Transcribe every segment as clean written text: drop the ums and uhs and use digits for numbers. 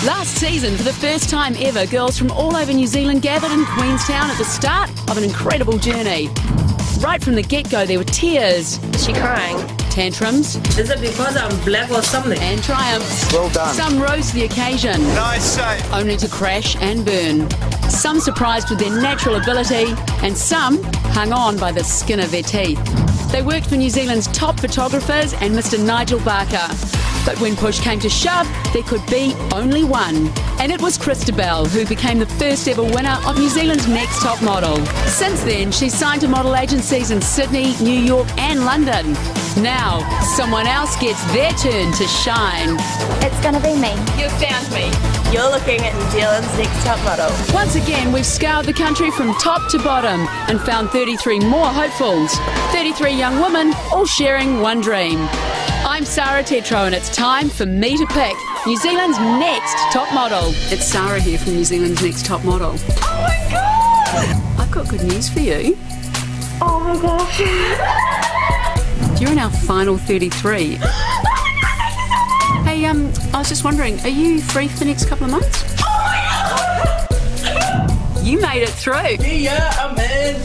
Last season, for the first time ever, girls from all over New Zealand gathered in Queenstown at the start of an incredible journey. Right from the get-go, there were tears. Is she crying? Tantrums. Is it because I'm black or something? And triumphs. Well done. Some rose to the occasion. Nice save. Only to crash and burn. Some surprised with their natural ability, and some hung on by the skin of their teeth. They worked for New Zealand's top photographers and Mr. Nigel Barker. But when push came to shove, there could be only one. And it was Christabel who became the first ever winner of New Zealand's Next Top Model. Since then, she's signed to model agencies in Sydney, New York and London. Now, someone else gets their turn to shine. It's going to be me. You found me. You're looking at New Zealand's Next Top Model. Once again, we've scoured the country from top to bottom and found 33 more hopefuls. 33 young women, all sharing one dream. I'm Sarah Tetro, and it's time for me to pick New Zealand's next top model. It's Sarah here from New Zealand's Next Top Model. Oh my god! I've got good news for you. Oh my gosh. You're in our final 33. Hey, I was just wondering, are you free for the next couple of months? Oh my god! You made it through. Yeah, I'm in.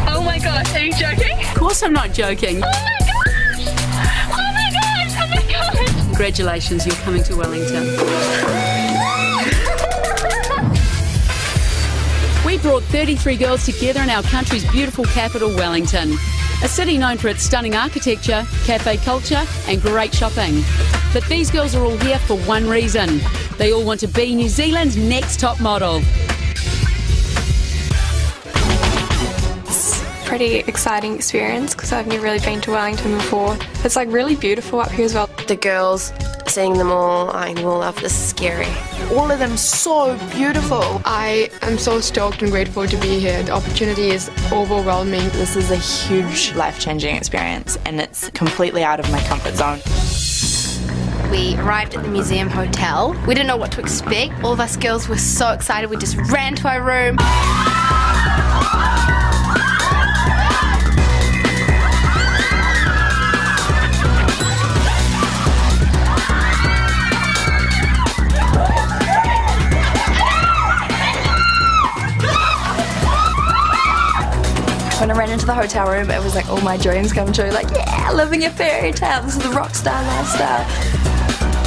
Oh my gosh, are you joking? Of course I'm not joking. Oh my gosh! Congratulations, you're coming to Wellington. We brought 33 girls together in our country's beautiful capital, Wellington. A city known for its stunning architecture, cafe culture and great shopping. But these girls are all here for one reason. They all want to be New Zealand's next top model. Pretty exciting experience because I've never really been to Wellington before. It's like really beautiful up here as well. The girls, seeing them all, I will love this. Is scary. All of them so beautiful. I am so stoked and grateful to be here. The opportunity is overwhelming. This is a huge life-changing experience and it's completely out of my comfort zone. We arrived at the museum hotel. We didn't know what to expect. All of us girls were so excited. We just ran to our room. When I ran into the hotel room, it was like all my dreams come true. Like, yeah, living a fairy tale. This is the rock star lifestyle.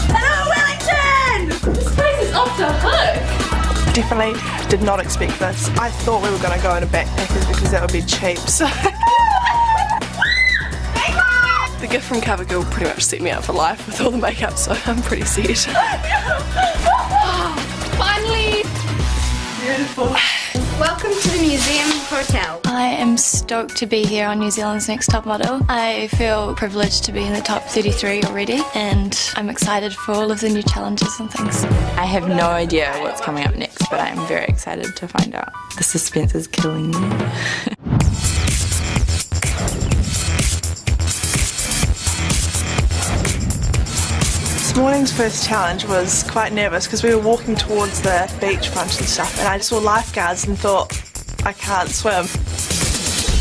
Hello, Wellington! This place is off the hook. Definitely did not expect this. I thought we were going to go in a backpackers because that would be cheap. So the gift from CoverGirl pretty much set me up for life with all the makeup, so I'm pretty set. Finally! Beautiful. Welcome to the museum hotel. I am stoked to be here on New Zealand's Next Top Model. I feel privileged to be in the top 33 already, and I'm excited for all of the new challenges and things. I have no idea what's coming up next, but I'm very excited to find out. The suspense is killing me. This morning's first challenge was quite nervous because we were walking towards the beachfront and stuff, and I saw lifeguards and thought, I can't swim.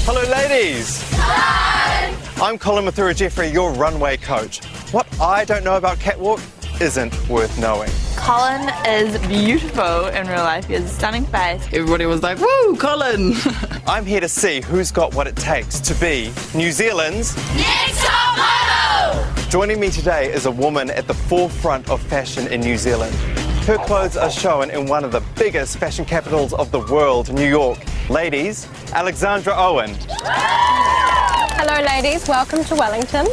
Hello, ladies. Hi. I'm Colin Mathura-Jeffrey, your runway coach. What I don't know about catwalk isn't worth knowing. Colin is beautiful in real life. He has a stunning face. Everybody was like, woo, Colin! I'm here to see who's got what it takes to be New Zealand's Next Top Model! Joining me today is a woman at the forefront of fashion in New Zealand. Her clothes are shown in one of the biggest fashion capitals of the world, New York. Ladies, Alexandra Owen. Hello ladies, welcome to Wellington.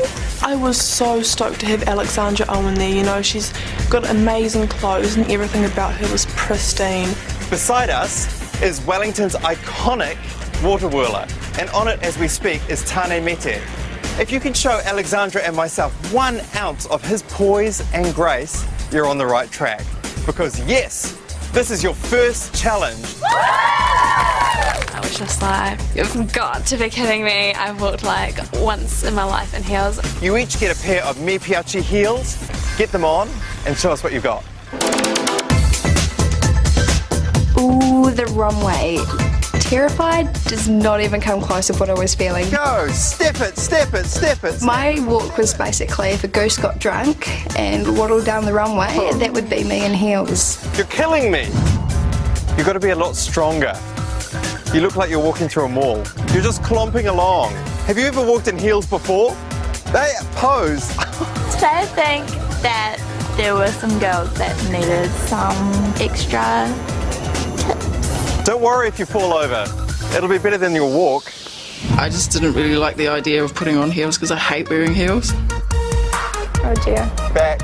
I was so stoked to have Alexandra Owen there. You know, she's got amazing clothes and everything about her was pristine. Beside us is Wellington's iconic water whirler, and on it as we speak is Tane Mete. If you can show Alexandra and myself 1 ounce of his poise and grace, you're on the right track. Because yes, this is your first challenge. I was just like, you've got to be kidding me. I've walked like once in my life in heels. You each get a pair of Me Piace heels, get them on and show us what you've got. Ooh, the runway terrified does not even come close to what I was feeling. Go, step it, step it, step it. My walk was basically if a goose got drunk and waddled down the runway, that would be me in heels. You're killing me. You've got to be a lot stronger. You look like you're walking through a mall. You're just clomping along. Have you ever walked in heels before? They pose. Today I think that there were some girls that needed some extra tips. Don't worry if you fall over. It'll be better than your walk. I just didn't really like the idea of putting on heels because I hate wearing heels. Oh dear. Back.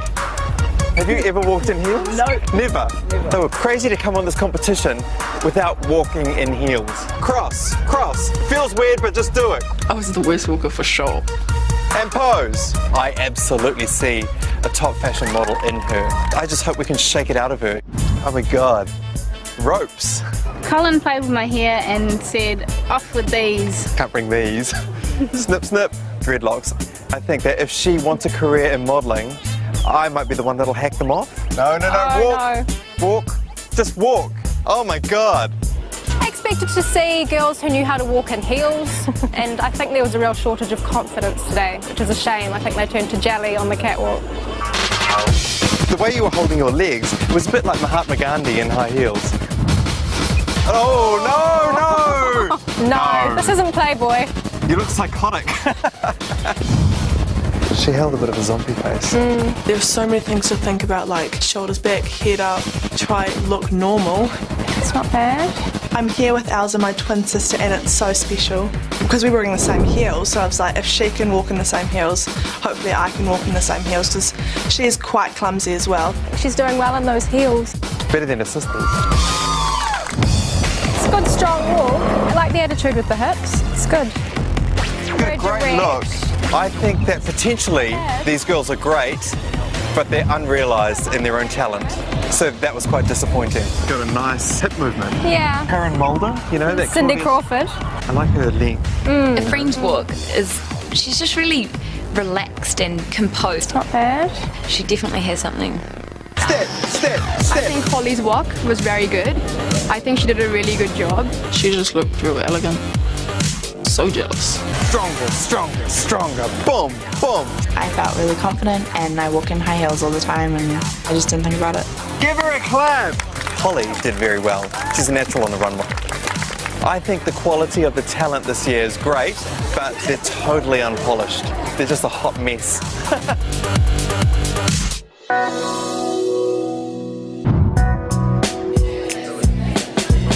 Have you ever walked in heels? No. Never? They were crazy to come on this competition without walking in heels. Cross, cross. Feels weird, but just do it. I was the worst walker for sure. And pose. I absolutely see a top fashion model in her. I just hope we can shake it out of her. Oh my God. Ropes. Colin played with my hair and said, off with these. Can't bring these. Snip, snip. Dreadlocks. I think that if she wants a career in modelling, I might be the one that'll hack them off. No, no, no, walk. No. Walk. Just walk. Oh my God. I expected to see girls who knew how to walk in heels, and I think there was a real shortage of confidence today, which is a shame. I think they turned to jelly on the catwalk. The way you were holding your legs was a bit like Mahatma Gandhi in high heels. Oh, no, no! No, this isn't Playboy. You look psychotic. She held a bit of a zombie face. There's so many things to think about, like shoulders back, head up, try look normal. It's not bad. I'm here with Elsa, my twin sister, and it's so special. Because we were wearing the same heels, so I was like, if she can walk in the same heels, hopefully I can walk in the same heels, because she is quite clumsy as well. She's doing well in those heels. Better than her sisters. It's a good, strong walk. I like the attitude with the hips. It's good. Good, great look. I think that potentially these girls are great, but they're unrealised in their own talent. So that was quite disappointing. Got a nice hip movement. Yeah. Karen Mulder, you know that. Cindy Crawford. I like her length. A friend's walk is, she's just really relaxed and composed. Not bad. She definitely has something. Step, step, step. I think Holly's walk was very good. I think she did a really good job. She just looked real elegant. So jealous. Stronger, stronger, stronger. Boom, boom. I felt really confident and I walk in high heels all the time and I just didn't think about it. Give her a clap. Holly did very well. She's a natural on the runway. I think the quality of the talent this year is great, but they're totally unpolished. They're just a hot mess.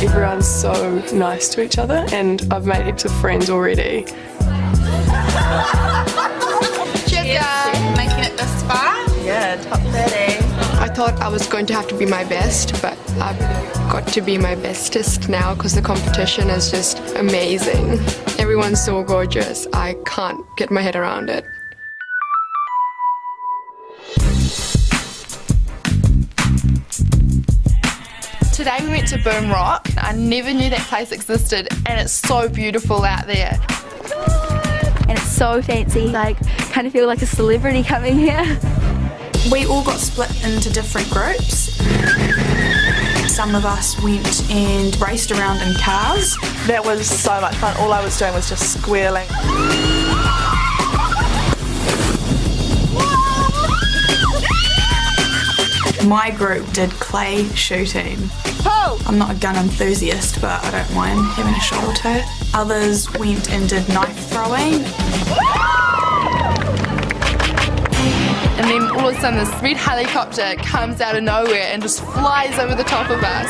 Everyone's so nice to each other and I've made heaps of friends already. Cheers, making it this far. Yeah, top 30. I thought I was going to have to be my best, but I've got to be my bestest now because the competition is just amazing. Everyone's so gorgeous, I can't get my head around it. Today we went to Boom Rock. I never knew that place existed and it's so beautiful out there. And it's so fancy, like kind of feel like a celebrity coming here. We all got split into different groups. Some of us went and raced around in cars. That was so much fun. All I was doing was just squealing. My group did clay shooting. I'm not a gun enthusiast, but I don't mind having a shot or two. Others went and did knife throwing. And then all of a sudden this red helicopter comes out of nowhere and just flies over the top of us.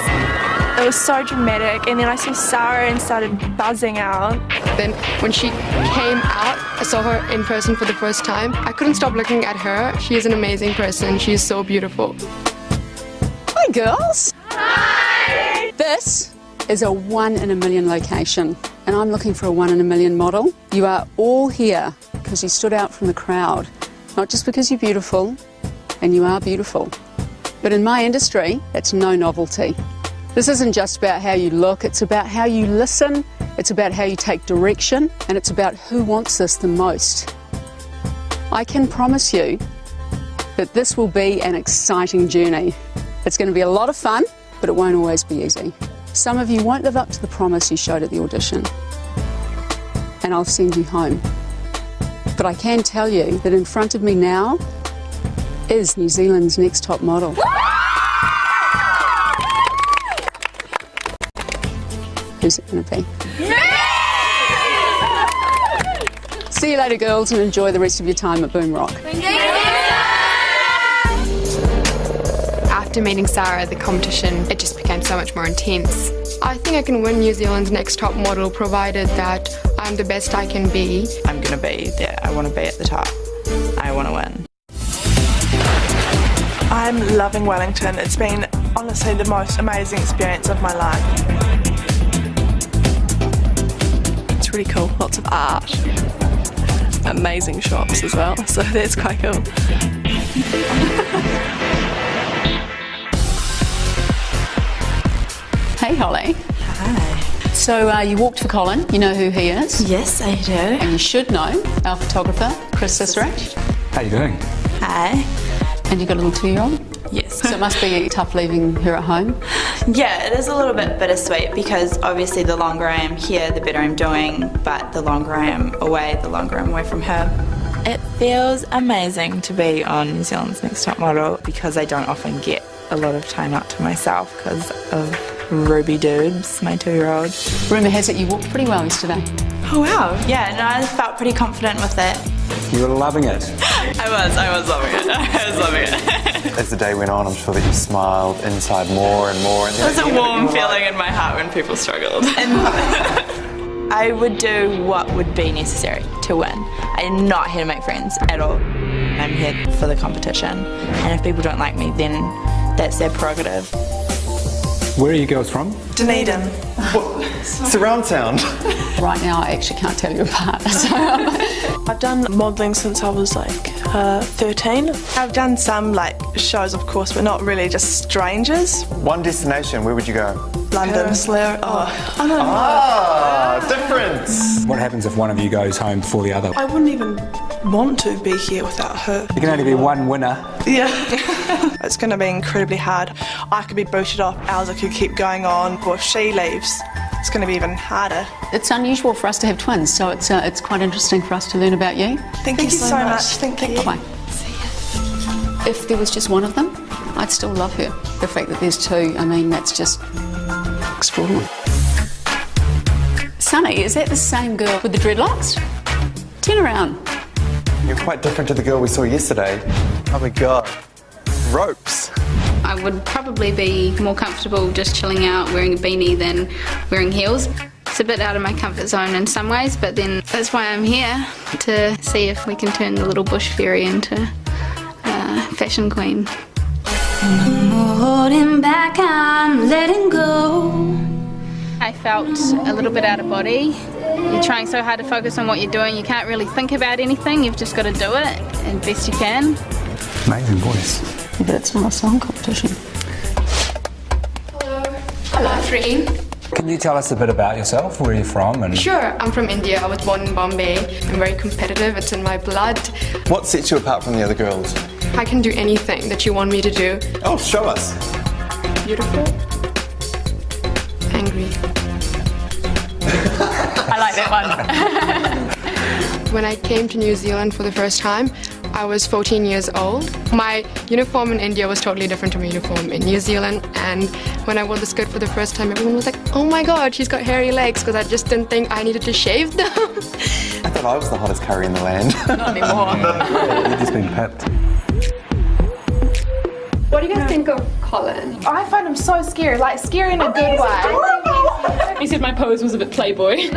It was so dramatic, and then I saw Sarah and started buzzing out. Then when she came out, I saw her in person for the first time. I couldn't stop looking at her. She is an amazing person. She is so beautiful. Hi girls. Hi. This is a 1 in a million location and I'm looking for a 1 in a million model. You are all here because you stood out from the crowd, not just because you're beautiful, and you are beautiful. But in my industry, it's no novelty. This isn't just about how you look, it's about how you listen, it's about how you take direction, and it's about who wants this the most. I can promise you that this will be an exciting journey. It's going to be a lot of fun, but it won't always be easy. Some of you won't live up to the promise you showed at the audition, and I'll send you home. But I can tell you that in front of me now is New Zealand's next top model. Who's it going to be? See you later, girls, and enjoy the rest of your time at Boom Rock. After meeting Sarah, the competition, it just became so much more intense. I think I can win New Zealand's next top model provided that I'm the best I can be. I'm going to be there. I want to be at the top. I want to win. I'm loving Wellington. It's been honestly the most amazing experience of my life. It's really cool. Lots of art. Amazing shops as well, so that's quite cool. Hey, Holly. Hi. So you walked for Colin. You know who he is? Yes, I do. And you should know our photographer, Chris Cicerich. How you doing? Hi. And you've got a little 2-year-old? Yes. So it must be tough leaving her at home? Yeah, it is a little bit bittersweet because obviously the longer I am here, the better I'm doing, but the longer I am away, the longer I'm away from her. It feels amazing to be on New Zealand's Next Top Model because I don't often get a lot of time out to myself because of Ruby Dubes, my 2-year-old. Rumour has it you walked pretty well yesterday. Oh wow, yeah, no, I felt pretty confident with it. You were loving it. I was loving it. I was loving it. As the day went on, I'm sure that you smiled inside more and more. And There's a warm feeling in my heart when people struggled. I would do what would be necessary to win. I'm not here to make friends at all. I'm here for the competition. And if people don't like me, then that's their prerogative. Where are you girls from? Dunedin. Surround sound. Right now, I actually can't tell you apart. I've done modelling since I was like 13. I've done some like shows, of course, but not really, just strangers. One destination, where would you go? London. Oh, I don't know. Ah, difference. What happens if one of you goes home before the other? I wouldn't even want to be here without her. There can only be one winner. Yeah. It's going to be incredibly hard. I could be booted off, Elsa could keep going on, or if she leaves, it's going to be even harder. It's unusual for us to have twins, so it's quite interesting for us to learn about you. Thank you so much. Thank you. Bye. If there was just one of them, I'd still love her. The fact that there's two, I mean, that's just extraordinary. Sunny, is that the same girl with the dreadlocks? Turn around. You're quite different to the girl we saw yesterday. Oh my God. Ropes. I would probably be more comfortable just chilling out wearing a beanie than wearing heels. It's a bit out of my comfort zone in some ways, but then that's why I'm here, to see if we can turn the little bush fairy into a fashion queen. Holding back, I'm letting go. I felt a little bit out of body. You're trying so hard to focus on what you're doing, you can't really think about anything, you've just got to do it as best you can. Amazing voice. But it's not a song competition. Hello. Hello, Treen. Can you tell us a bit about yourself? Where are you from? And Sure, I'm from India. I was born in Bombay. I'm very competitive. It's in my blood. What sets you apart from the other girls? I can do anything that you want me to do. Oh, show us. Beautiful. Angry. I like that one. When I came to New Zealand for the first time, I was 14 years old. My uniform in India was totally different to my uniform in New Zealand, and when I wore the skirt for the first time, everyone was like, oh my God, she's got hairy legs, because I just didn't think I needed to shave them. I thought I was the hottest curry in the land. Not anymore. you've just been pipped. What do you guys think of Colin? I find him so scary, like scary in a good way. He said my pose was a bit Playboy.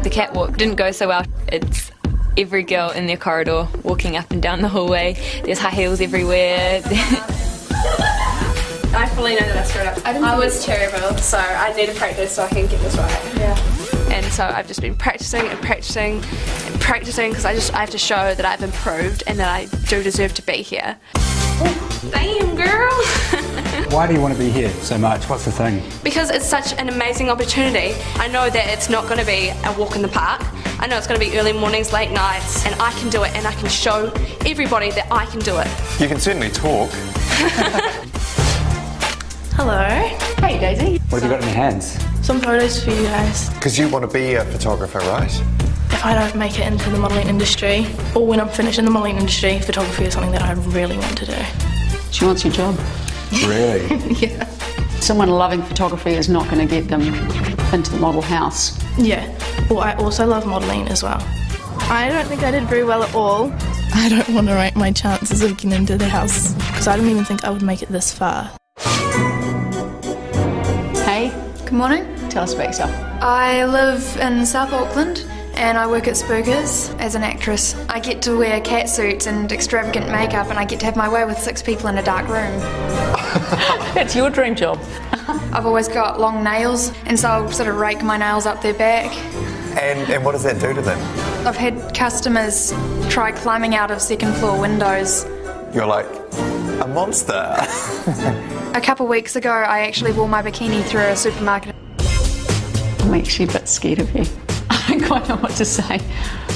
The catwalk didn't go so well. It's every girl in their corridor walking up and down the hallway. There's high heels everywhere. I fully know that I screwed up. I was terrible, so I need to practice so I can get this right. Yeah. And so I've just been practicing and practicing and practicing because I have to show that I've improved and that I do deserve to be here. Damn, girl! Why do you want to be here so much? What's the thing? Because it's such an amazing opportunity. I know that it's not going to be a walk in the park. I know it's going to be early mornings, late nights, and I can do it, and I can show everybody that I can do it. You can certainly talk. Hello. Hey, Daisy. What have you got in your hands? Some photos for you guys. Because you want to be a photographer, right? If I don't make it into the modelling industry, or when I'm finished in the modelling industry, photography is something that I really want to do. She wants your job. Really? Yeah. Someone loving photography is not going to get them into the model house. Yeah. Well, I also love modelling as well. I don't think I did very well at all. I don't want to rate my chances of getting into the house because I don't even think I would make it this far. Hey, good morning. Tell us about yourself. I live in South Auckland and I work at Spookers as an actress. I get to wear cat suits and extravagant makeup and I get to have my way with 6 people in a dark room. That's your dream job. I've always got long nails and so I'll sort of rake my nails up their back. And what does that do to them? I've had customers try climbing out of second floor windows. You're like a monster. A couple weeks ago I actually wore my bikini through a supermarket. I'm actually a bit scared of you. I don't quite know what to say.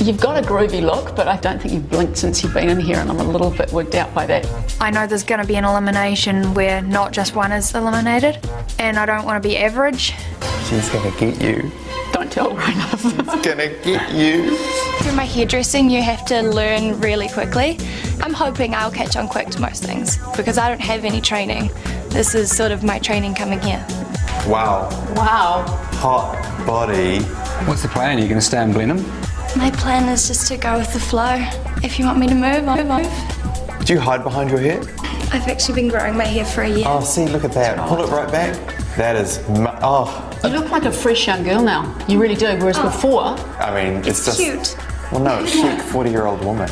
You've got a groovy look, but I don't think you've blinked since you've been in here, and I'm a little bit worked out by that. I know there's going to be an elimination where not just one is eliminated, and I don't want to be average. She's going to get you. Don't tell her enough. She's going to get you. For my hairdressing, you have to learn really quickly. I'm hoping I'll catch on quick to most things, because I don't have any training. This is sort of my training coming here. Wow. Wow. Hot body. What's the plan? Are you going to stay in Blenheim? My plan is just to go with the flow. If you want me to move, I'll move. Do you hide behind your hair? I've actually been growing my hair for a year. Oh, see, look at that. Pull it right back. That is, You look like a fresh young girl now. You really do, whereas before... I mean, it's just... cute. Well, no, it's chic 40-year-old woman.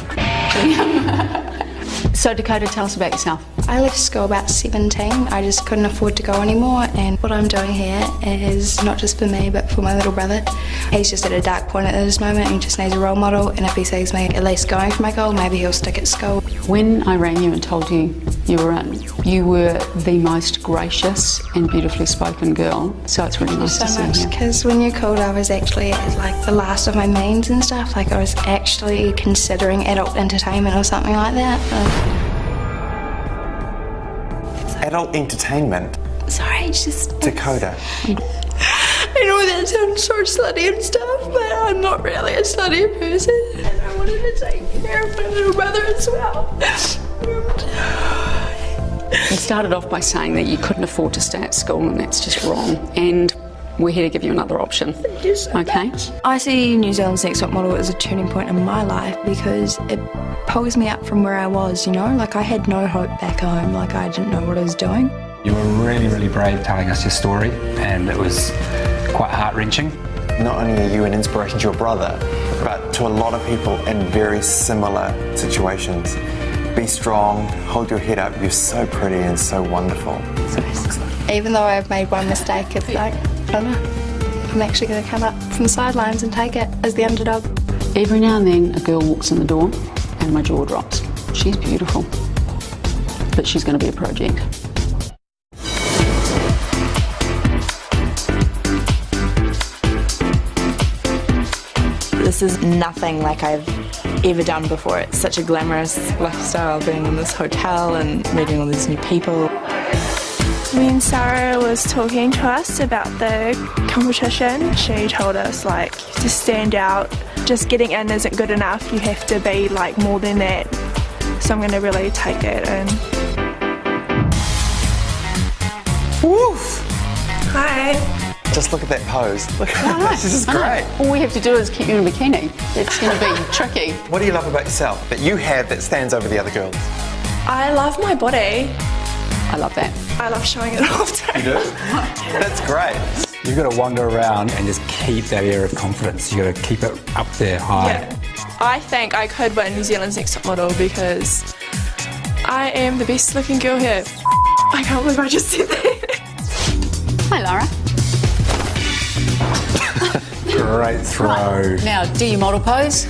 So, Dakota, tell us about yourself. I left school about 17. I just couldn't afford to go anymore, and what I'm doing here is not just for me but for my little brother. He's just at a dark point at this moment and he just needs a role model, and if he sees me at least going for my goal, maybe he'll stick at school. When I rang you and told you you were in, you were the most gracious and beautifully spoken girl, so it's really nice to see you. So much, because when you called I was actually at like the last of my means and stuff, like I was actually considering adult entertainment or something like that. Adult entertainment? Sorry, just... Dakota. I know that sounds so slutty and stuff, but I'm not really a slutty person. And I wanted to take care of my little brother as well. You started off by saying that you couldn't afford to stay at school, and that's just wrong. And we're here to give you another option. Thank you so okay? much. I see New Zealand's Next Top Model as a turning point in my life because it pulls me up from where I was, you know? Like I had no hope back home, like I didn't know what I was doing. You were really, really brave telling us your story, and it was quite heart-wrenching. Not only are you an inspiration to your brother, but to a lot of people in very similar situations. Be strong, hold your head up, you're so pretty and so wonderful. Even though I've made one mistake, it's like, I don't know, I'm actually going to come up from the sidelines and take it as the underdog. Every now and then a girl walks in the door and my jaw drops. She's beautiful, but she's going to be a project. This is nothing like I've ever done before. It's such a glamorous lifestyle, being in this hotel and meeting all these new people. When Sarah was talking to us about the competition, she told us like to stand out. Just getting in isn't good enough, you have to be like more than that. So I'm going to really take it in. Woof! Hi. Just look at that pose. Look at this. This is great. All we have to do is keep you in a bikini. It's going to be tricky. What do you love about yourself that you have that stands over the other girls? I love my body. I love that. I love showing it off too. You do? That's great. You've got to wander around and just keep that air of confidence. You've got to keep it up there high. Yeah. I think I could win New Zealand's Next Top Model because I am the best looking girl here. I can't believe I just said that. Hi, Lara. Great throw. Right. Now, do your model pose.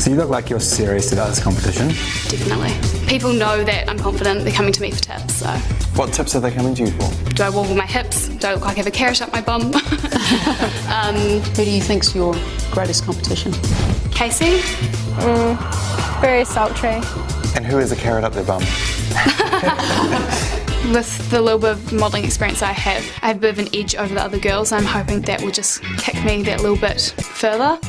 So you look like you're serious about this competition. Definitely. People know that I'm confident. They're coming to me for tips, so... What tips are they coming to you for? Do I wobble my hips? Do I look like I have a carrot up my bum? Who do you think's your greatest competition? Casey? Very sultry. And who has a carrot up their bum? With the little bit of modelling experience I have a bit of an edge over the other girls. I'm hoping that will just kick me that little bit further.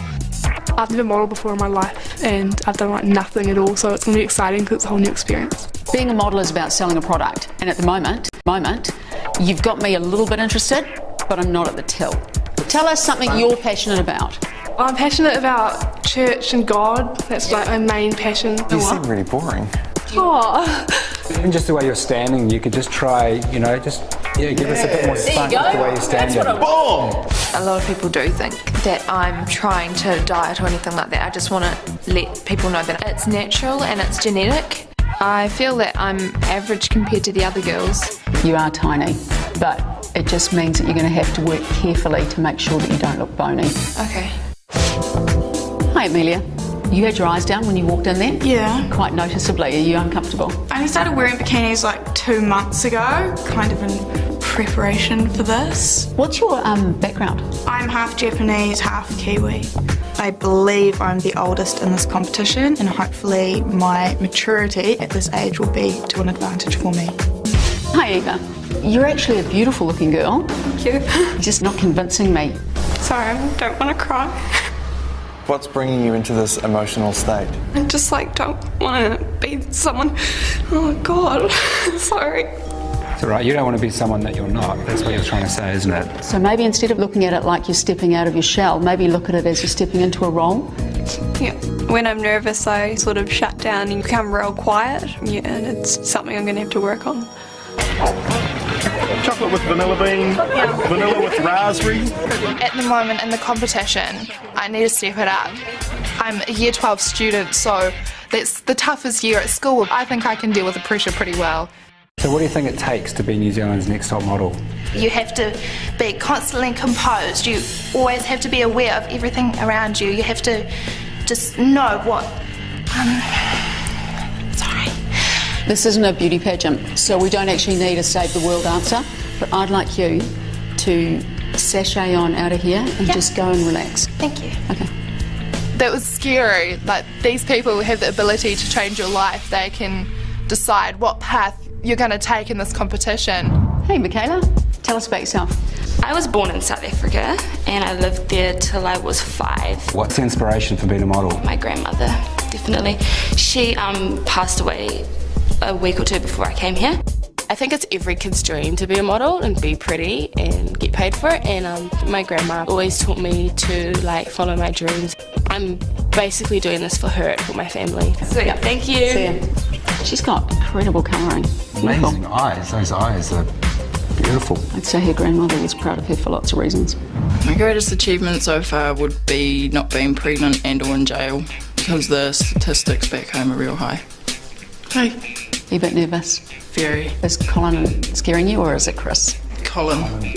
I've never modelled before in my life and I've done like nothing at all, so it's going to be exciting because it's a whole new experience. Being a model is about selling a product, and at the moment, you've got me a little bit interested, but I'm not at the till. Tell us something you're passionate about. I'm passionate about church and God. That's like my main passion. You seem really boring. Oh. Even just the way you're standing, you could just try, give us a bit more spunk with the way you're standing. Boom! A lot of people do think that I'm trying to diet or anything like that. I just want to let people know that it's natural and it's genetic. I feel that I'm average compared to the other girls. You are tiny, but it just means that you're going to have to work carefully to make sure that you don't look bony. Okay. Hi, Amelia. You had your eyes down when you walked in there? Yeah. Quite noticeably. Are you uncomfortable? I only started wearing bikinis like 2 months ago, kind of in preparation for this. What's your background? I'm half Japanese, half Kiwi. I believe I'm the oldest in this competition, and hopefully my maturity at this age will be to an advantage for me. Hi, Eva. You're actually a beautiful looking girl. Thank you. You're just not convincing me. Sorry, I don't want to cry. What's bringing you into this emotional state? I just don't want to be someone. Oh God, sorry. It's all right, you don't want to be someone that you're not. That's what you're trying to say, isn't it? So maybe instead of looking at it like you're stepping out of your shell, maybe look at it as you're stepping into a role. Yeah. When I'm nervous, I sort of shut down and become real quiet. Yeah, and it's something I'm going to have to work on. Chocolate with vanilla bean, vanilla with raspberry. At the moment in the competition, I need to step it up. I'm a year 12 student, so that's the toughest year at school. I think I can deal with the pressure pretty well. So what do you think it takes to be New Zealand's next top model? You have to be constantly composed. You always have to be aware of everything around you. You have to just know what... sorry. This isn't a beauty pageant, so we don't actually need a Save the World answer, but I'd like you to sashay on out of here and just go and relax. Thank you. Okay. That was scary. Like, these people have the ability to change your life. They can decide what path you're going to take in this competition. Hey, Michaela, tell us about yourself. I was born in South Africa and I lived there till I was 5. What's the inspiration for being a model? My grandmother, definitely. She passed away a week or 2 before I came here. I think it's every kid's dream to be a model and be pretty and get paid for it, and my grandma always taught me to follow my dreams. I'm basically doing this for her and for my family. So yeah, thank you. See ya. She's got incredible colouring. Amazing eyes. Those eyes are beautiful. I'd say her grandmother was proud of her for lots of reasons. My greatest achievement so far would be not being pregnant and or in jail, because the statistics back home are real high. Hey. Are you a bit nervous? Very. Is Colin scaring you, or is it Chris? Colin. Do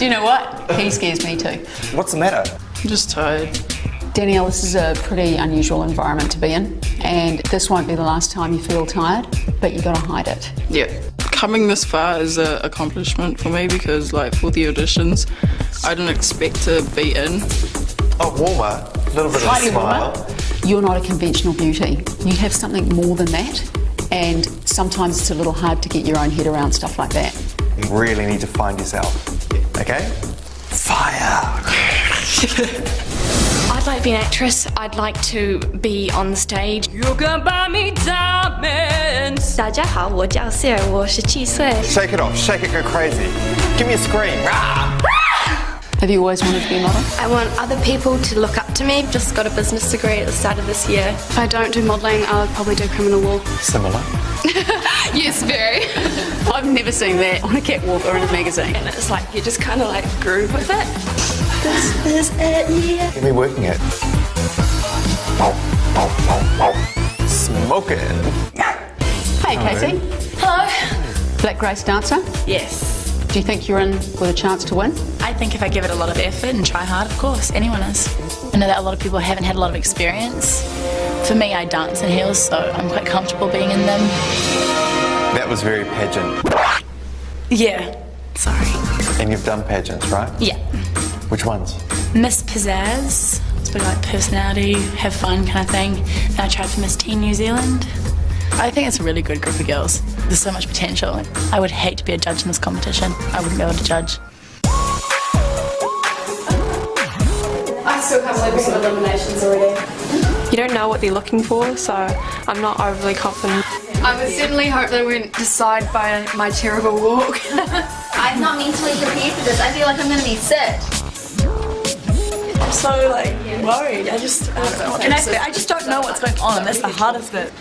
you know what? He scares me too. What's the matter? I'm just tired. Danielle, this is a pretty unusual environment to be in, and this won't be the last time you feel tired, but you've got to hide it. Yeah. Coming this far is an accomplishment for me because, for the auditions, I didn't expect to be in. Oh, warmer. A little bit Slightly of a smile. warmer. You're not a conventional beauty. You have something more than that, and sometimes it's a little hard to get your own head around stuff like that. You really need to find yourself. Okay? Fire! I'd like to be an actress. I'd like to be on the stage. You can buy me diamonds. 大家好，我叫谢尔，我17岁。 Shake it off, shake it, go crazy. Give me a scream. Rah! Have you always wanted to be a model? I want other people to look up to me. Just got a business degree at the start of this year. If I don't do modelling, I'll probably do criminal law. Similar. Yes, very. I've never seen that on a catwalk or in a magazine. And it's you just kind of groove with it. This is it, yeah. Get me working it. Smoking. Hey, Casey. Hello. Black Grace dancer. Yes. Do you think you're in with a chance to win? I think if I give it a lot of effort and try hard, of course, anyone is. I know that a lot of people haven't had a lot of experience. For me, I dance in heels, so I'm quite comfortable being in them. That was very pageant. Yeah, sorry. And you've done pageants, right? Yeah. Which ones? Miss Pizzazz, it's a bit personality, have fun kind of thing. Then I tried for Miss Teen New Zealand. I think it's a really good group of girls. There's so much potential. I would hate to be a judge in this competition. I wouldn't be able to judge. I still can't believe we have eliminations already. You don't know what they're looking for, so I'm not overly confident. I would certainly hope they wouldn't decide by my terrible walk. I'm not mentally prepared for this. I feel like I'm going to be sick. I'm so worried. I don't know. And I just don't know what's going on, and that's the hardest bit.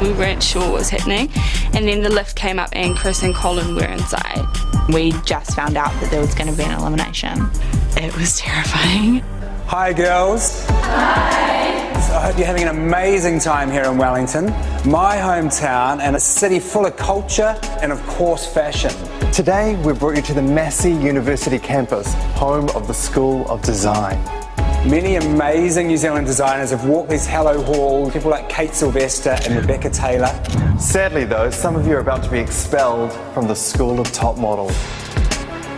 We weren't sure what was happening, and then the lift came up and Chris and Colin were inside. We just found out that there was going to be an elimination. It was terrifying. Hi girls. Hi. So I hope you're having an amazing time here in Wellington, my hometown, and a city full of culture and of course fashion. Today we brought you to the Massey University campus, home of the School of Design. Many amazing New Zealand designers have walked these hallowed halls, people like Kate Sylvester and Rebecca Taylor. Sadly though, some of you are about to be expelled from the School of Top Models.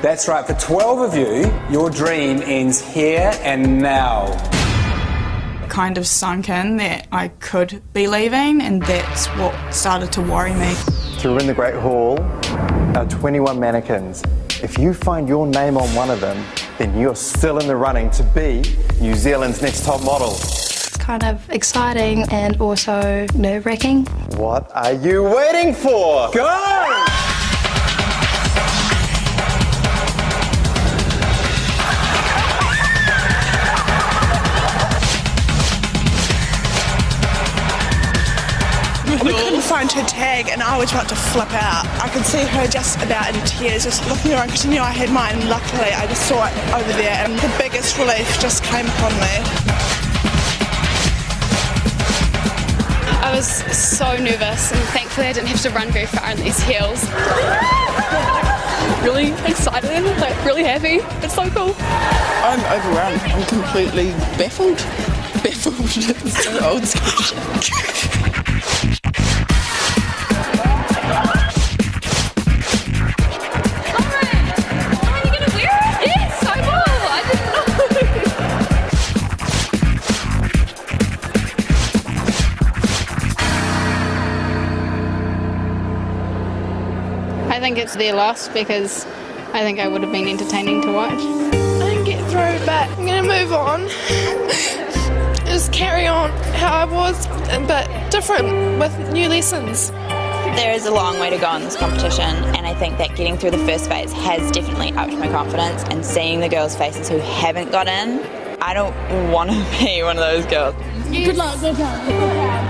That's right, for 12 of you, your dream ends here and now. Kind of sunk in that I could be leaving, and that's what started to worry me. So we're in the Great Hall, our 21 mannequins. If you find your name on one of them, then you're still in the running to be New Zealand's next top model. It's kind of exciting and also nerve-wracking. What are you waiting for? Go! We couldn't find her tag and I was about to flip out. I could see her just about in tears, just looking around because she knew I had mine. Luckily, I just saw it over there and the biggest relief just came upon me. I was so nervous and thankfully I didn't have to run very far in these heels. Really excited, like really happy. It's so cool. I'm overwhelmed. I'm completely baffled. Baffled. It's so old school. I think it's their loss because I think I would have been entertaining to watch. I didn't get through, but I'm going to move on. Just carry on how I was, but different with new lessons. There is a long way to go in this competition, and I think that getting through the first phase has definitely upped my confidence, and seeing the girls' faces who haven't got in, I don't want to be one of those girls. Good luck, good luck.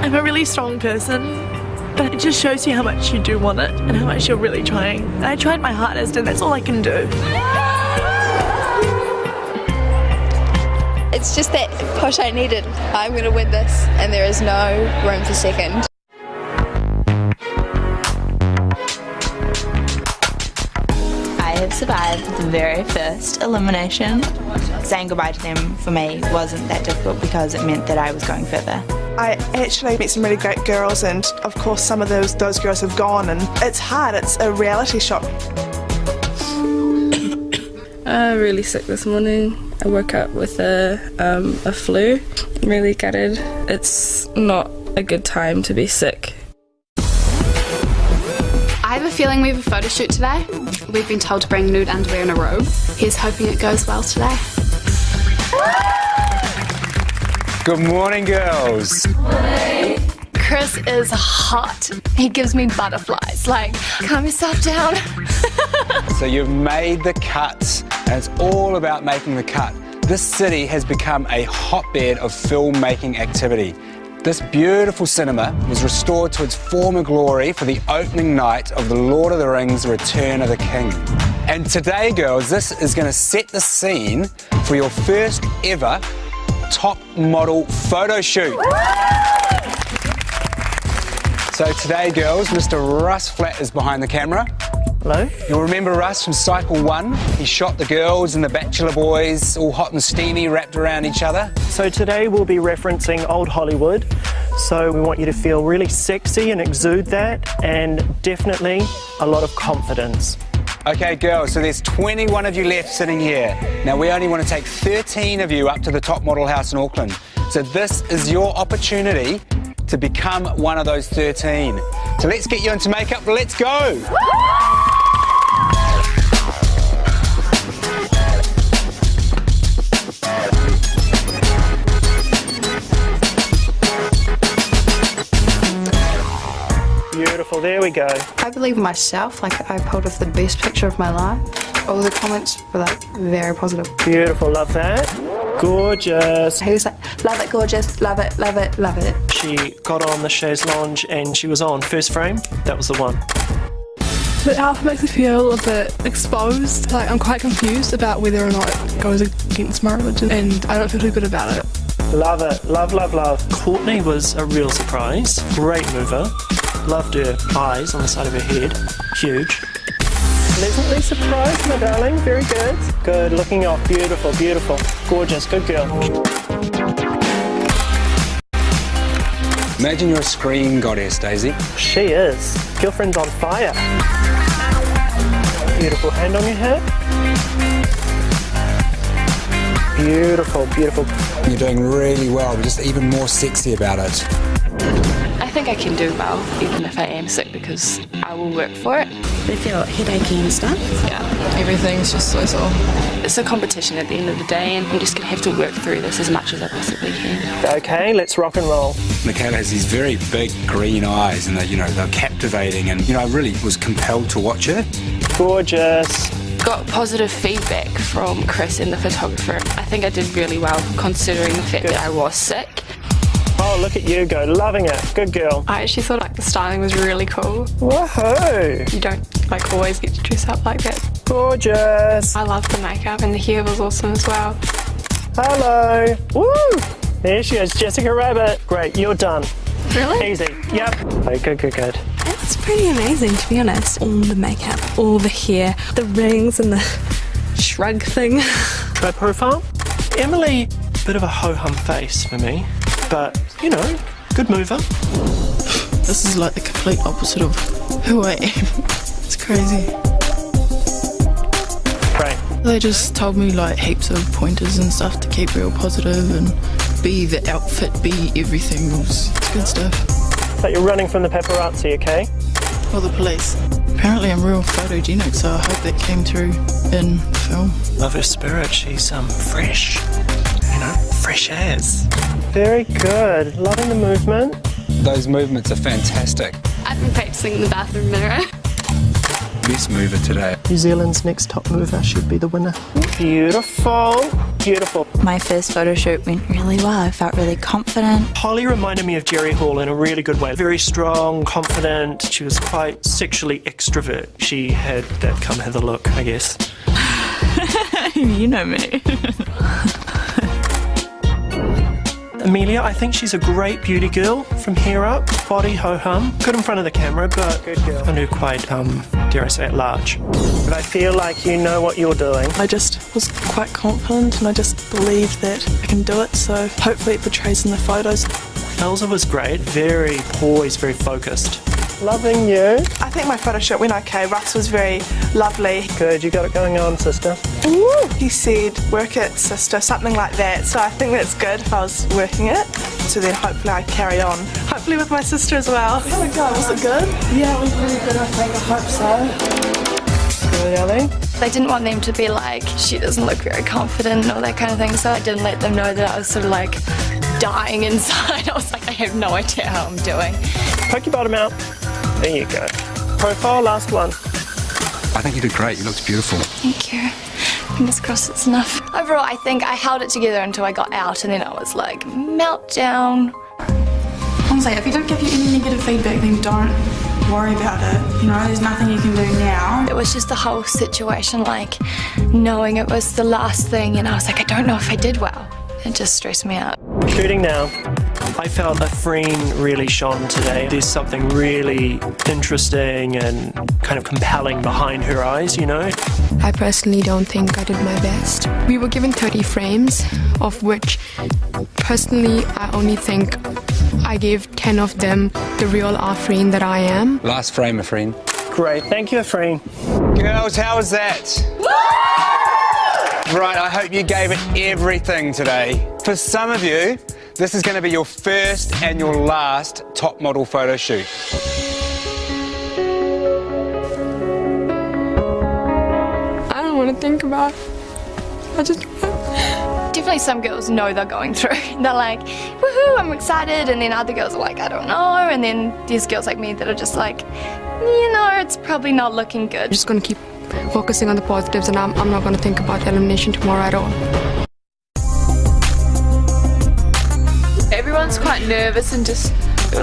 I'm a really strong person, but it just shows you how much you do want it and how much you're really trying. And I tried my hardest and that's all I can do. It's just that push I needed. I'm going to win this and there is no room for second. I have survived the very first elimination. Saying goodbye to them for me wasn't that difficult because it meant that I was going further. I actually met some really great girls, and of course some of those girls have gone, and it's hard, it's a reality shock. I'm really sick this morning. I woke up with a flu. I'm really gutted. It's not a good time to be sick. I have a feeling we have a photo shoot today. We've been told to bring nude underwear in a robe. Here's hoping it goes well today. Good morning, girls. Chris is hot. He gives me butterflies, like, calm yourself down. So you've made the cut, and it's all about making the cut. This city has become a hotbed of filmmaking activity. This beautiful cinema was restored to its former glory for the opening night of The Lord of the Rings: Return of the King. And today, girls, this is going to set the scene for your first ever top model photo shoot. So today, girls, Mr. Russ Flatt is behind the camera. Hello. You'll remember Russ from Cycle 1. He shot the girls and the bachelor boys all hot and steamy wrapped around each other. So today we'll be referencing old Hollywood. So we want you to feel really sexy and exude that, and definitely a lot of confidence. Okay, girls, so there's 21 of you left sitting here. Now, we only want to take 13 of you up to the top model house in Auckland. So this is your opportunity to become one of those 13. So let's get you into makeup. Let's go! Beautiful, there we go. I believe in myself, like I pulled off the best picture of my life. All the comments were like very positive. Beautiful, love that. Gorgeous. He was like, love it, gorgeous, love it, love it, love it. She got on the chaise lounge and she was on. First frame, that was the one. The outfit makes me feel a bit exposed. Like I'm quite confused about whether or not it goes against my religion, and I don't feel too good about it. Love it, love, love, love. Courtney was a real surprise. Great mover. Loved her eyes on the side of her head. Huge. Pleasantly surprised, my darling. Very good. Good, looking off. Beautiful, beautiful. Gorgeous, good girl. Imagine you're a screen goddess, Daisy. She is. Girlfriend's on fire. Beautiful, hand on your hip. Beautiful, beautiful. You're doing really well, but just even more sexy about it. I think I can do well, even if I am sick, because I will work for it. They feel headachy and stuff? Yeah, everything's just so sore. It's a competition at the end of the day, and I'm just going to have to work through this as much as I possibly can. Okay, let's rock and roll. Michaela has these very big green eyes, and they're captivating, and I really was compelled to watch her. Gorgeous. Got positive feedback from Chris and the photographer. I think I did really well, considering the fact that I was sick. Oh, look at you go, loving it. Good girl. I actually thought like the styling was really cool. Woohoo! You don't like always get to dress up like that. Gorgeous. I loved the makeup and the hair was awesome as well. Hello. Woo! There she is, Jessica Rabbit. Great, you're done. Really? Easy. Yep. Oh, good, good, good. It's pretty amazing, to be honest. All the makeup, all the hair, the rings and the shrug thing. Try profile. Emily, bit of a ho-hum face for me. But, good mover. This is like the complete opposite of who I am. It's crazy. Great. They just told me like heaps of pointers and stuff to keep real positive and be the outfit, be everything. It's good stuff. But you're running from the paparazzi, okay? Or the police. Apparently I'm real photogenic, so I hope that came through in film. Love her spirit. She's fresh. Fresh as. Very good. Loving the movement. Those movements are fantastic. I've been practicing in the bathroom mirror. Best mover today. New Zealand's next top mover should be the winner. Beautiful. Beautiful. My first photo shoot went really well. I felt really confident. Holly reminded me of Jerry Hall in a really good way. Very strong, confident. She was quite sexually extrovert. She had that come hither look, I guess. You know me. Amelia, I think she's a great beauty girl from here up. Body ho-hum. Good in front of the camera, but good girl. I knew quite, dare I say it, large. But I feel like you know what you're doing. I just was quite confident and I just believed that I can do it, so hopefully it portrays in the photos. Elsa was great. Very poised, very focused. Loving you. I think my photo shoot went okay. Russ was very lovely. Good, you got it going on, sister. Ooh. He said, work it, sister, something like that. So I think that's good if I was working it. So then hopefully I carry on. Hopefully with my sister as well. How did it go? Was it good? Yeah, it was really good, I think. I hope so. Good, Ellie. I didn't want them to be like, she doesn't look very confident and all that kind of thing. So I didn't let them know that I was sort of like dying inside. I was like, I have no idea how I'm doing. Poke your bottom out. There you go. Profile, last one. I think you did great. You looked beautiful. Thank you. Fingers crossed it's enough. Overall, I think I held it together until I got out and then I was like, meltdown. Honestly, if he don't give you any negative feedback, then don't worry about it. There's nothing you can do now. It was just the whole situation, like knowing it was the last thing and I was like, I don't know if I did well. It just stressed me out. Shooting now. I felt Afreen really shone today. There's something really interesting and kind of compelling behind her eyes, I personally don't think I did my best. We were given 30 frames, of which personally I only think I gave 10 of them the real Afreen that I am. Last frame, Afreen. Great, thank you, Afreen. Girls, how was that? Right, I hope you gave it everything today. For some of you, this is going to be your first and your last top model photo shoot. I don't want to think about it. I just... Definitely some girls know they're going through. They're like, woohoo, I'm excited. And then other girls are like, I don't know. And then there's girls like me that are just like, you know, it's probably not looking good. I'm just going to keep focusing on the positives, and I'm not going to think about the elimination tomorrow at all. Everyone's quite nervous and just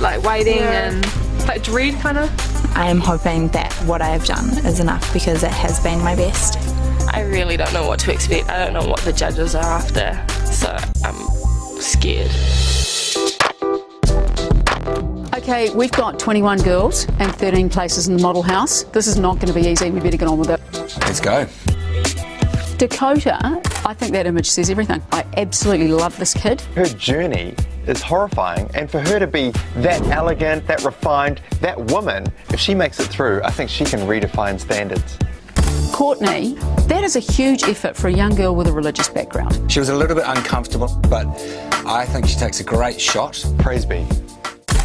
like waiting and like dread kind of. I am hoping that what I have done is enough because it has been my best. I really don't know what to expect. I don't know what the judges are after, so I'm scared. Okay, we've got 21 girls and 13 places in the model house. This is not going to be easy. We better get on with it. Let's go. Dakota, I think that image says everything. I absolutely love this kid. Her journey is horrifying, and for her to be that elegant, that refined, that woman, if she makes it through, I think she can redefine standards. Courtney, that is a huge effort for a young girl with a religious background. She was a little bit uncomfortable, but I think she takes a great shot. Praise be.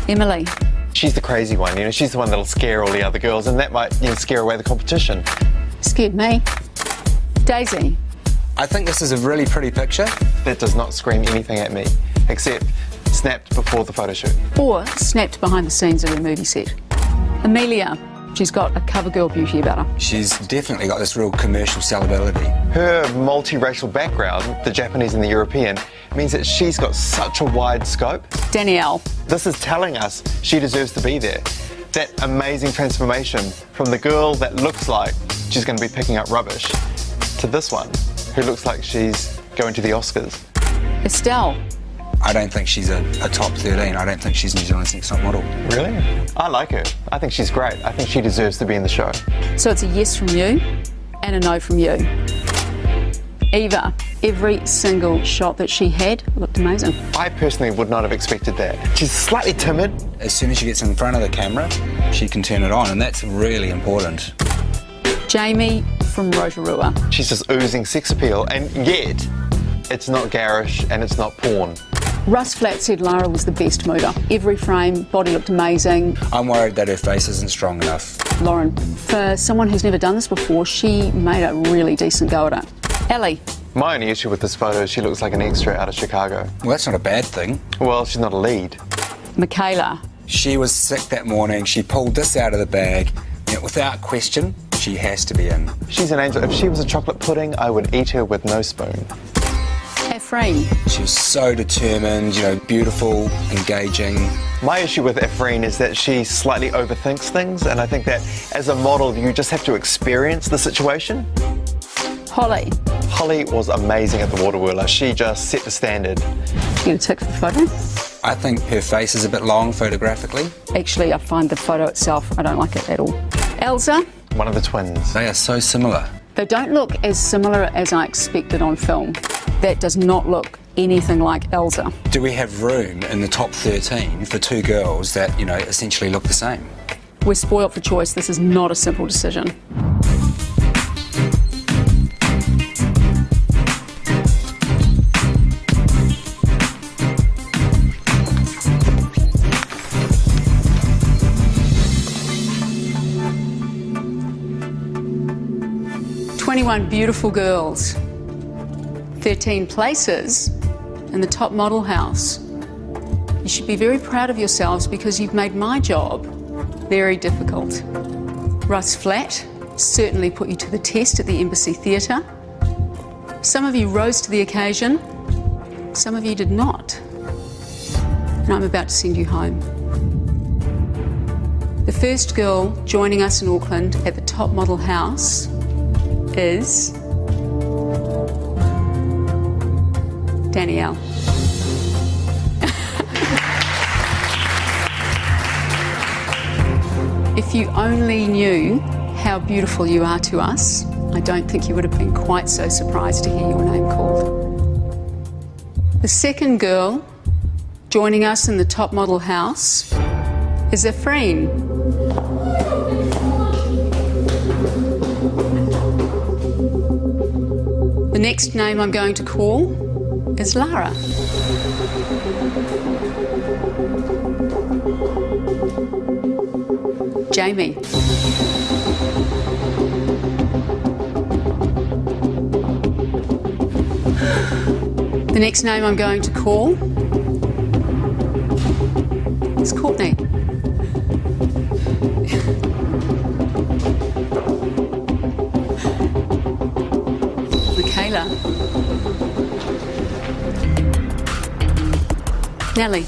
Emily. She's the crazy one, you know, she's the one that'll scare all the other girls, and that might, you know, scare away the competition. Scared me. Daisy. I think this is a really pretty picture. That does not scream anything at me, except snapped before the photo shoot. Or snapped behind the scenes of a movie set. Amelia. She's got a cover girl beauty about her. She's definitely got this real commercial sellability. Her multiracial background, the Japanese and the European, means that she's got such a wide scope. Danielle. This is telling us she deserves to be there. That amazing transformation from the girl that looks like she's going to be picking up rubbish to this one who looks like she's going to the Oscars. Estelle. I don't think she's a top 13. I don't think she's New Zealand's next top model. Really? I like her. I think she's great. I think she deserves to be in the show. So it's a yes from you and a no from you. Eva, every single shot that she had looked amazing. I personally would not have expected that. She's slightly timid. As soon as she gets in front of the camera, she can turn it on, and that's really important. Jamie from Rotorua. She's just oozing sex appeal, and yet it's not garish and it's not porn. Russ Flatt said Lara was the best mover. Every frame, body looked amazing. I'm worried that her face isn't strong enough. Lauren, for someone who's never done this before, she made a really decent go at it. Ellie. My only issue with this photo is she looks like an extra out of Chicago. Well, that's not a bad thing. Well, she's not a lead. Michaela. She was sick that morning. She pulled this out of the bag. You know, without question, she has to be in. She's an angel. If she was a chocolate pudding, I would eat her with no spoon. Efrain. She was so determined, you know, beautiful, engaging. My issue with Efrain is that she slightly overthinks things, and I think that as a model, you just have to experience the situation. Holly. Holly was amazing at the water whirler. She just set the standard. You gonna tick for the photo? I think her face is a bit long photographically. Actually, I find the photo itself, I don't like it at all. Elsa. One of the twins. They are so similar. They don't look as similar as I expected on film. That does not look anything like Elsa. Do we have room in the top 13 for two girls that, you know, essentially look the same? We're spoilt for choice. This is not a simple decision. "21 beautiful girls, 13 places in the top model house. You should be very proud of yourselves because you've made my job very difficult. Russ Flatt certainly put you to the test at the Embassy Theatre. Some of you rose to the occasion, some of you did not. And I'm about to send you home. The first girl joining us in Auckland at the top model house is Danielle." If you only knew how beautiful you are to us, I don't think you would have been quite so surprised to hear your name called. The second girl joining us in the top model house is Efrain. next name I'm going to call is Lara. Jamie. The next name I'm going to call is Courtney. Michaela. Nellie.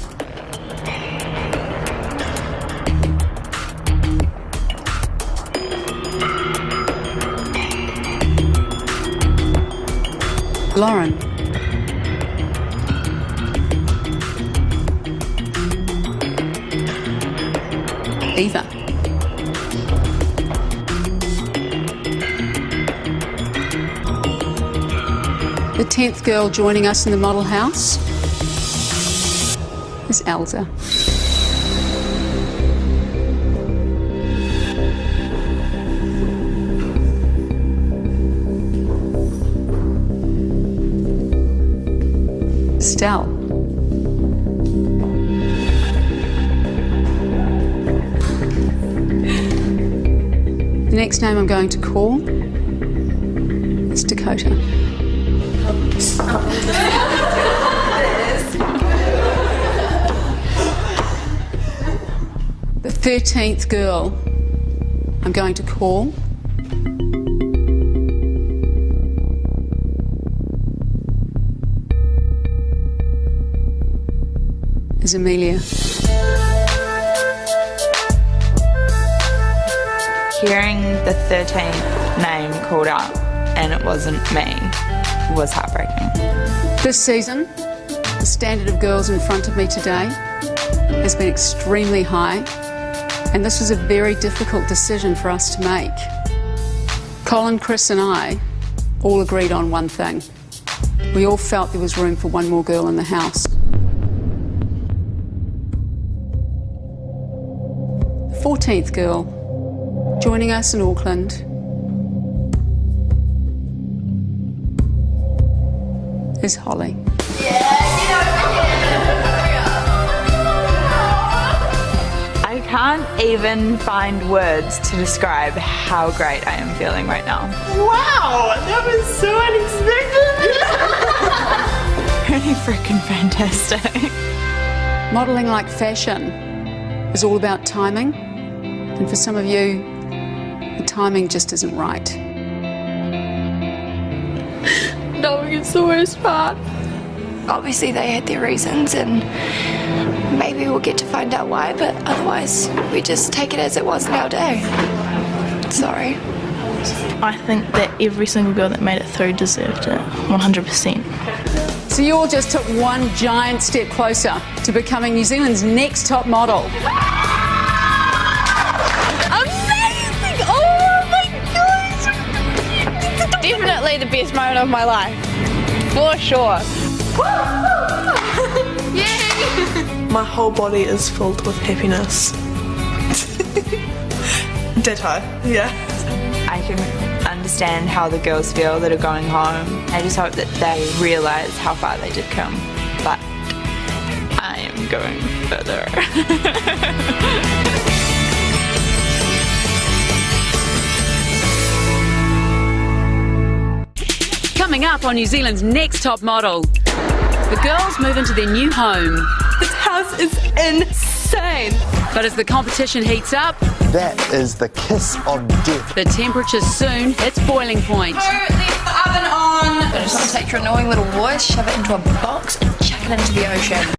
Lauren. Eva. The 10th girl joining us in the model house is Elsa. Estelle. The next name I'm going to call is Dakota. The 13th girl I'm going to call is Amelia. Hearing the 13th name called out and it wasn't me was heartbreaking. This season, the standard of girls in front of me today has been extremely high, and this was a very difficult decision for us to make. Colin, Chris and I all agreed on one thing. We all felt there was room for one more girl in the house. The 14th girl joining us in Auckland is Holly. I can't even find words to describe how great I am feeling right now. Wow, that was so unexpected. Pretty freaking fantastic. Modelling like fashion is all about timing, and for some of you, the timing just isn't right. Knowing it's the worst part. Obviously they had their reasons and maybe we'll get to find out why, but otherwise we just take it as it was in our day. Sorry. I think that every single girl that made it through deserved it, 100%. So you all just took one giant step closer to becoming New Zealand's next top model. Amazing! Oh my gosh! Definitely the best moment of my life. For sure. Yay! My whole body is filled with happiness. Ditto, yeah. I can understand how the girls feel that are going home. I just hope that they realise how far they did come. But I am going further. Coming up on New Zealand's next top model, the girls move into their new home. This house is insane. But as the competition heats up, that is the kiss of death. The temperature soon hits boiling point. So leave the oven on. I just want to take your annoying little voice, shove it into a box and chuck it into the ocean.